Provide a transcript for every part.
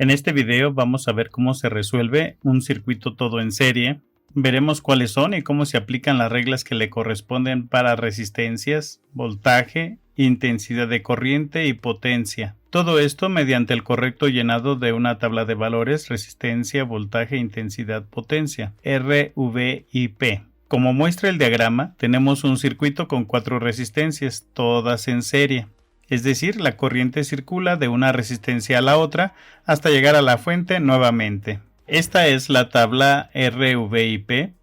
En este video vamos a ver cómo se resuelve un circuito todo en serie. Veremos cuáles son y cómo se aplican las reglas que le corresponden para resistencias, voltaje, intensidad de corriente y potencia. Todo esto mediante el correcto llenado de una tabla de valores resistencia, voltaje, intensidad, potencia, R, V y P. Como muestra el diagrama, tenemos un circuito con 4 resistencias, todas en serie. Es decir, la corriente circula de una resistencia a la otra hasta llegar a la fuente nuevamente. Esta es la tabla R, V y P.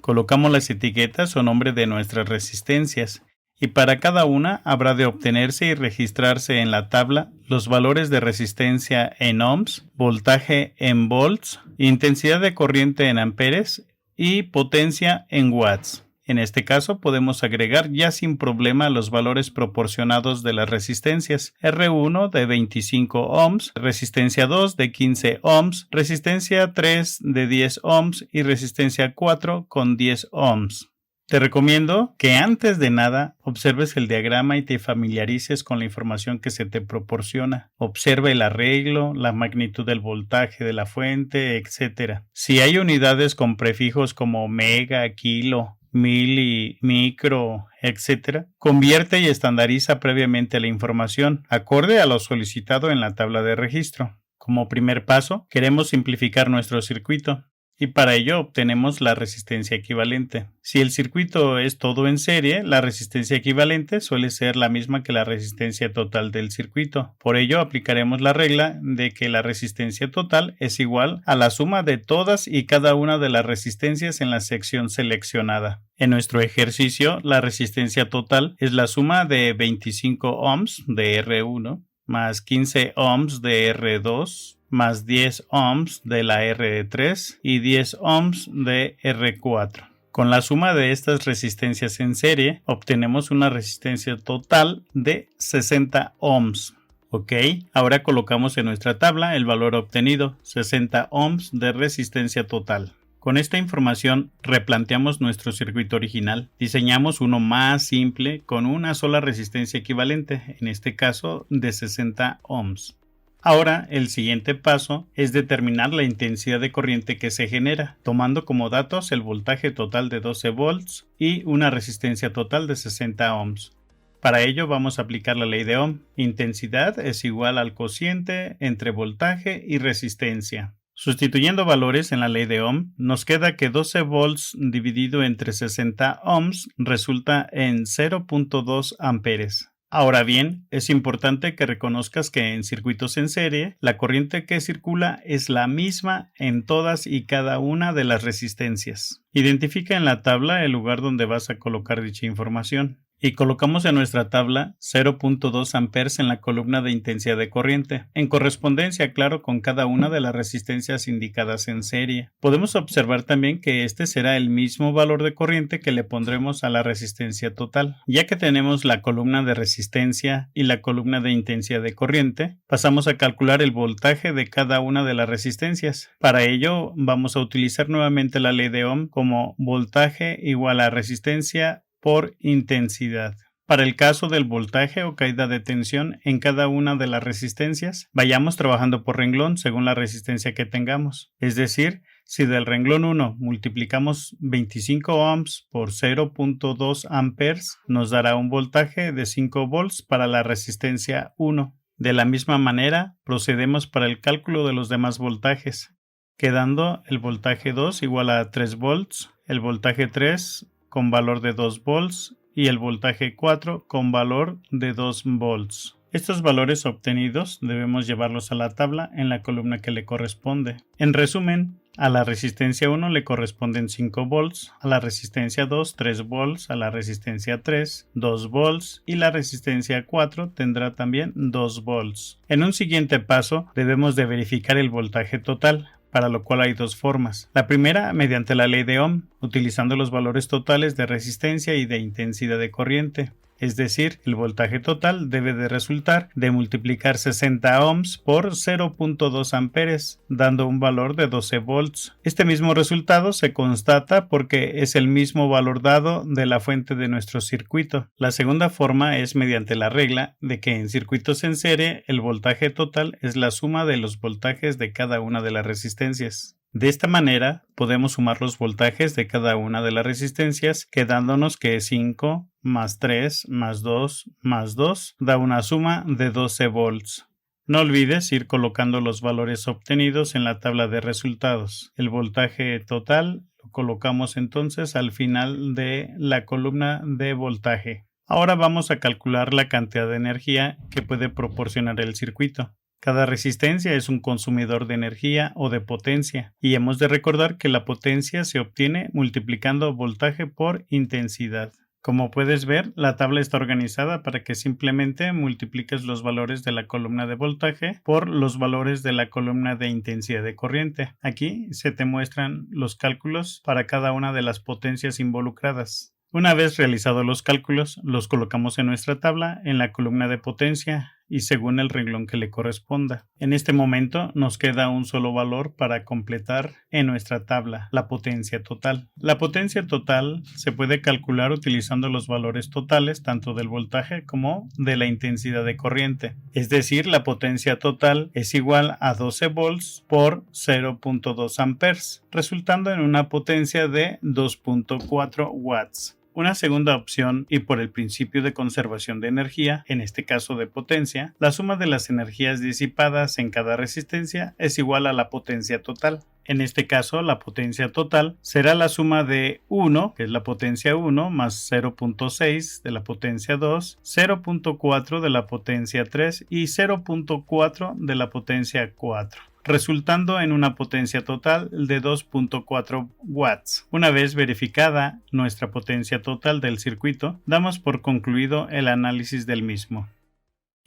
Colocamos las etiquetas o nombre de nuestras resistencias y para cada una habrá de obtenerse y registrarse en la tabla los valores de resistencia en ohms, voltaje en volts, intensidad de corriente en amperes y potencia en watts. En este caso podemos agregar ya sin problema los valores proporcionados de las resistencias. R1 de 25 ohms, resistencia 2 de 15 ohms, resistencia 3 de 10 ohms y resistencia 4 con 10 ohms. Te recomiendo que antes de nada observes el diagrama y te familiarices con la información que se te proporciona. Observa el arreglo, la magnitud del voltaje de la fuente, etc. Si hay unidades con prefijos como mega, kilo, mili, micro, etc., convierte y estandariza previamente la información, acorde a lo solicitado en la tabla de registro. Como primer paso, queremos simplificar nuestro circuito, y para ello obtenemos la resistencia equivalente. Si el circuito es todo en serie, la resistencia equivalente suele ser la misma que la resistencia total del circuito. Por ello aplicaremos la regla de que la resistencia total es igual a la suma de todas y cada una de las resistencias en la sección seleccionada. En nuestro ejercicio, la resistencia total es la suma de 25 ohms de R1 más 15 ohms de R2 más 10 ohms de la R3 y 10 ohms de R4. Con la suma de estas resistencias en serie, obtenemos una resistencia total de 60 ohms. Ok, ahora colocamos en nuestra tabla el valor obtenido, 60 ohms de resistencia total. Con esta información replanteamos nuestro circuito original. Diseñamos uno más simple con una sola resistencia equivalente, en este caso de 60 ohms. Ahora, el siguiente paso es determinar la intensidad de corriente que se genera, tomando como datos el voltaje total de 12 volts y una resistencia total de 60 ohms. Para ello vamos a aplicar la ley de Ohm. Intensidad es igual al cociente entre voltaje y resistencia. Sustituyendo valores en la ley de Ohm, nos queda que 12 volts dividido entre 60 ohms resulta en 0.2 amperes. Ahora bien, es importante que reconozcas que en circuitos en serie, la corriente que circula es la misma en todas y cada una de las resistencias. Identifica en la tabla el lugar donde vas a colocar dicha información. Y colocamos en nuestra tabla 0.2 amperes en la columna de intensidad de corriente, en correspondencia, claro, con cada una de las resistencias indicadas en serie. Podemos observar también que este será el mismo valor de corriente que le pondremos a la resistencia total. Ya que tenemos la columna de resistencia y la columna de intensidad de corriente, pasamos a calcular el voltaje de cada una de las resistencias. Para ello, vamos a utilizar nuevamente la ley de Ohm como voltaje igual a resistencia por intensidad. Para el caso del voltaje o caída de tensión en cada una de las resistencias, vayamos trabajando por renglón según la resistencia que tengamos. Es decir, si del renglón 1 multiplicamos 25 ohms por 0.2 amperes, nos dará un voltaje de 5 volts para la resistencia 1. De la misma manera, procedemos para el cálculo de los demás voltajes, quedando el voltaje 2 igual a 3 volts, el voltaje 3 con valor de 2 volts y el voltaje 4 con valor de 2 volts. Estos valores obtenidos debemos llevarlos a la tabla en la columna que le corresponde. En resumen, a la resistencia 1 le corresponden 5 volts, a la resistencia 2 3 volts, a la resistencia 3 2 volts y la resistencia 4 tendrá también 2 volts. En un siguiente paso debemos de verificar el voltaje total, para lo cual hay dos formas. La primera mediante la ley de Ohm, utilizando los valores totales de resistencia y de intensidad de corriente. es decir, el voltaje total debe de resultar de multiplicar 60 ohms por 0.2 amperes, dando un valor de 12 volts. Este mismo resultado se constata porque es el mismo valor dado de la fuente de nuestro circuito. La segunda forma es mediante la regla de que en circuitos en serie el voltaje total es la suma de los voltajes de cada una de las resistencias. De esta manera podemos sumar los voltajes de cada una de las resistencias, quedándonos que 5 más 3 más 2 más 2 da una suma de 12 volts. No olvides ir colocando los valores obtenidos en la tabla de resultados. El voltaje total lo colocamos entonces al final de la columna de voltaje. Ahora vamos a calcular la cantidad de energía que puede proporcionar el circuito. Cada resistencia es un consumidor de energía o de potencia, y hemos de recordar que la potencia se obtiene multiplicando voltaje por intensidad. Como puedes ver, la tabla está organizada para que simplemente multipliques los valores de la columna de voltaje por los valores de la columna de intensidad de corriente. Aquí se te muestran los cálculos para cada una de las potencias involucradas. Una vez realizados los cálculos, los colocamos en nuestra tabla en la columna de potencia y según el renglón que le corresponda. En este momento nos queda un solo valor para completar en nuestra tabla, la potencia total. La potencia total se puede calcular utilizando los valores totales tanto del voltaje como de la intensidad de corriente. Es decir, la potencia total es igual a 12 volts por 0.2 amperes, resultando en una potencia de 2.4 watts. Una segunda opción, y por el principio de conservación de energía, en este caso de potencia, la suma de las energías disipadas en cada resistencia es igual a la potencia total. En este caso, la potencia total será la suma de 1, que es la potencia 1, más 0.6 de la potencia 2, 0.4 de la potencia 3 y 0.4 de la potencia 4. Resultando en una potencia total de 2.4 watts. Una vez verificada nuestra potencia total del circuito, damos por concluido el análisis del mismo.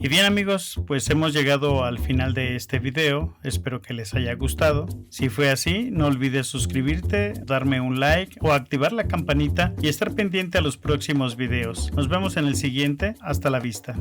Y bien amigos, pues hemos llegado al final de este video, espero que les haya gustado. Si fue así, no olvides suscribirte, darme un like o activar la campanita y estar pendiente a los próximos videos. Nos vemos en el siguiente, hasta la vista.